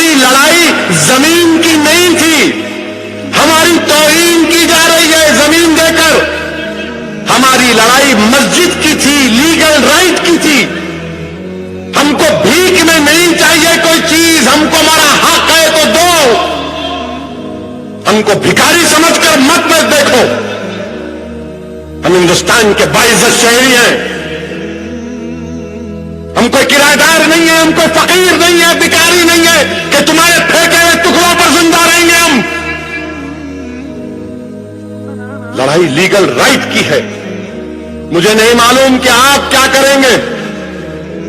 ہماری لڑائی زمین کی نہیں تھی، ہماری توہین کی جا رہی ہے زمین دے کر. ہماری لڑائی مسجد کی تھی، لیگل رائٹ کی تھی. ہم کو بھیک میں نہیں چاہیے کوئی چیز، ہم کو ہمارا حق ہے تو دو. ہم کو بھکاری سمجھ کر مت دیکھو. ہم ہندوستان کے باعزت شہری ہیں. ہم کوئی کرایہ دار نہیں ہے، ہم کوئی فقیر نہیں ہے، بھکاری نہیں ہے کہ تمہارے پھینکے ہوئے ٹکڑوں پر زندہ رہیں گے. ہم لڑائی لیگل رائٹ کی ہے. مجھے نہیں معلوم کہ آپ کیا کریں گے،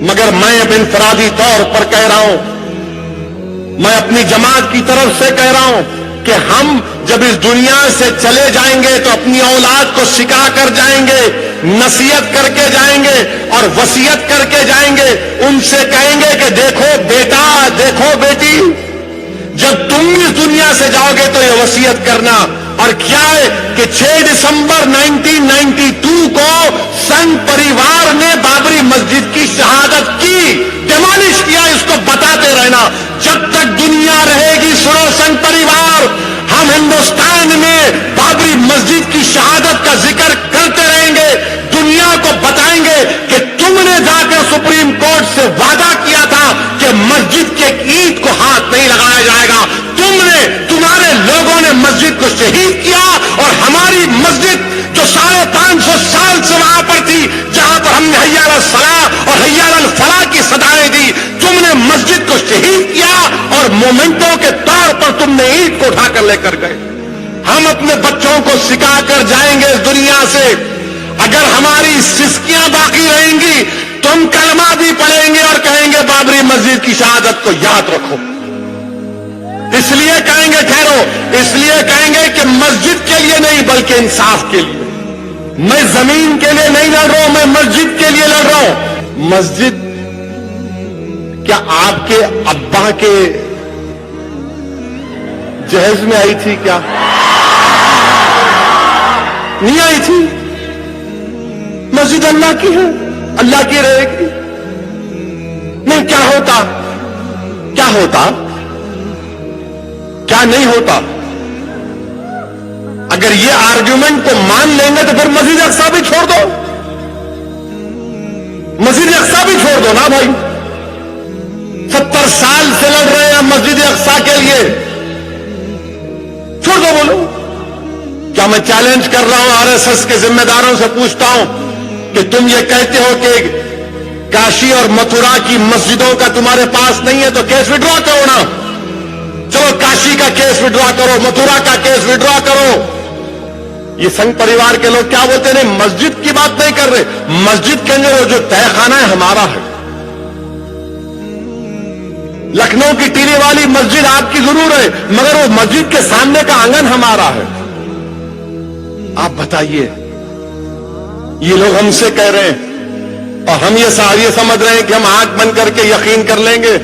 مگر میں اب انفرادی طور پر کہہ رہا ہوں، میں اپنی جماعت کی طرف سے کہہ رہا ہوں کہ ہم جب اس دنیا سے چلے جائیں گے تو اپنی اولاد کو سکھا کر جائیں گے، نصیحت کر کے جائیں گے اور وصیت کر کے جائیں گے. ان سے کہیں گے کہ دیکھو بیٹا، دیکھو بیٹی، جب تم اس دنیا سے جاؤ گے تو یہ وصیت کرنا. اور کیا ہے کہ 6 دسمبر 1992 کو سنگ پریوار نے بابری مسجد کی شہادت کی، ڈیمالش کیا. اس کو بتاتے رہنا جب تک دنیا رہے گی. سنو سنگ پریوار، ہم ہندوستان میں بابری مسجد کی شہادت کا ذکر کرتے رہیں گے. دنیا کو بتائیں گے کہ تم نے جا کر سپریم کورٹ سے وعدہ کیا تھا کہ مسجد کے اینٹ کو ہاتھ نہیں لگایا جائے گا. تمہارے لوگوں نے مسجد کو شہید کیا، اور ہماری مسجد جو 550 سال سے وہاں پر تھی، جہاں پر ہم نے حی علی الصلاۃ اور حی علی الفلاح کی صدائیں دی، تم نے مسجد کو شہید کیا اور مومنٹوں کے طور پر تم نے اینٹ کو اٹھا کر لے کر گئے. ہم اپنے بچوں کو سکھا کر جائیں گے اس دنیا سے. اگر ہماری سسکیاں باقی رہیں گی تو ہم کلمہ بھی پڑھیں گے اور کہیں گے بابری مسجد کی شہادت کو یاد رکھو. اس لیے کہیں گے، ٹھہرو، اس لیے کہیں گے کہ مسجد کے لیے نہیں بلکہ انصاف کے لیے. میں زمین کے لیے نہیں لڑ رہا ہوں، میں مسجد کے لیے لڑ رہا ہوں. مسجد کیا آپ کے ابا کے جہیز میں آئی تھی؟ کیا نہیں آئی تھی؟ مسجد اللہ کی ہے، اللہ کی رہے گی. نہیں، کیا ہوتا، کیا ہوتا، کیا نہیں ہوتا؟ اگر یہ آرگیومنٹ کو مان لیں گے تو پھر مسجد اقصی بھی چھوڑ دو. مسجد اقصی بھی چھوڑ دو نا بھائی. 70 سال سے لڑ رہے ہیں مسجد اقصی کے لیے، چھوڑ دو. بولو، کیا میں چیلنج کر رہا ہوں RSS کے ذمہ داروں سے پوچھتا ہوں کہ تم یہ کہتے ہو کہ کاشی اور متھرا کی مسجدوں کا تمہارے پاس نہیں ہے تو کیس وڈرا کرو نا. چلو کاشی کا کیس وڈرا کرو، متھرا کا کیس وڈرا کرو. یہ سنگ پریوار کے لوگ کیا بولتے ہیں؟ مسجد کی بات نہیں کر رہے. مسجد کے اندر وہ جو تہہ خانہ ہے ہمارا ہے. لکھنؤ کی ٹیلی والی مسجد آپ کی ضرور ہے، مگر وہ مسجد کے سامنے کا آنگن ہمارا ہے. آپ بتائیے، یہ لوگ ہم سے کہہ رہے ہیں اور ہم یہ سمجھ رہے ہیں کہ ہم آنکھ بند کر کے یقین کر لیں گے.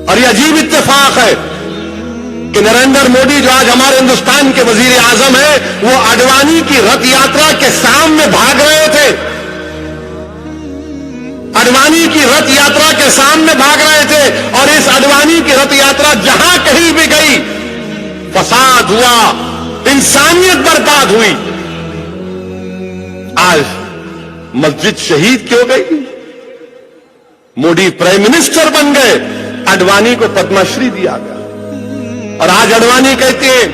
اور یہ عجیب اتفاق ہے کہ نریندر مودی جو آج ہمارے ہندوستان کے وزیر اعظم ہیں، وہ اڈوانی کی رتھ یاترا کے سامنے بھاگ رہے تھے. اڈوانی کی رتھ یاترا کے سامنے بھاگ رہے تھے، اور اس اڈوانی کی رتھ یاترا جہاں کہیں بھی گئی فساد ہوا، انسانیت برباد ہوئی. آج مسجد شہید کیوں گئی؟ مودی پرائم منسٹر بن گئے، اڈوانی کو پدم شری دیا گیا. اور آج اڈوانی کہتے ہیں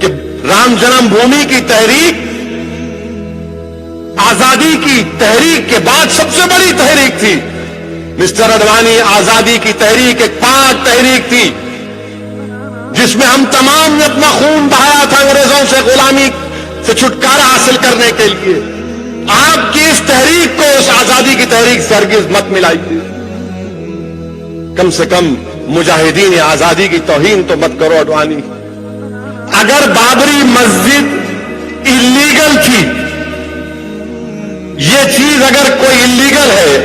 کہ رام جنم بھومی کی تحریک آزادی کی تحریک کے بعد سب سے بڑی تحریک تھی. مسٹر اڈوانی، آزادی کی تحریک ایک پاک تحریک تھی جس میں ہم تمام نے اپنا خون بہایا تھا انگریزوں سے غلامی سے چھٹکارا حاصل کرنے کے لیے. آپ کی اس تحریک کو اس آزادی کی تحریک سے ہرگز مت ملائیے. کم سے کم مجاہدین آزادی کی توہین تو مت کرو اڈوانی. اگر بابری مسجد اللیگل تھی، یہ چیز اگر کوئی اللیگل ہے،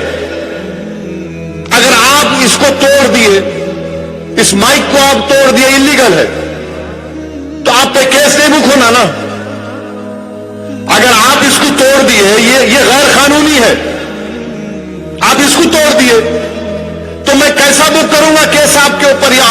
اگر آپ اس کو توڑ دیے، اس مائک کو آپ توڑ دیے، اللیگل ہے، تو آپ پہ کیس نہیں بک ہونا نا. اگر آپ اس کو توڑ دیے، یہ غیر قانونی ہے، آپ اس کو توڑ دیے، تو میں کیسا بک کروں گا کیس آپ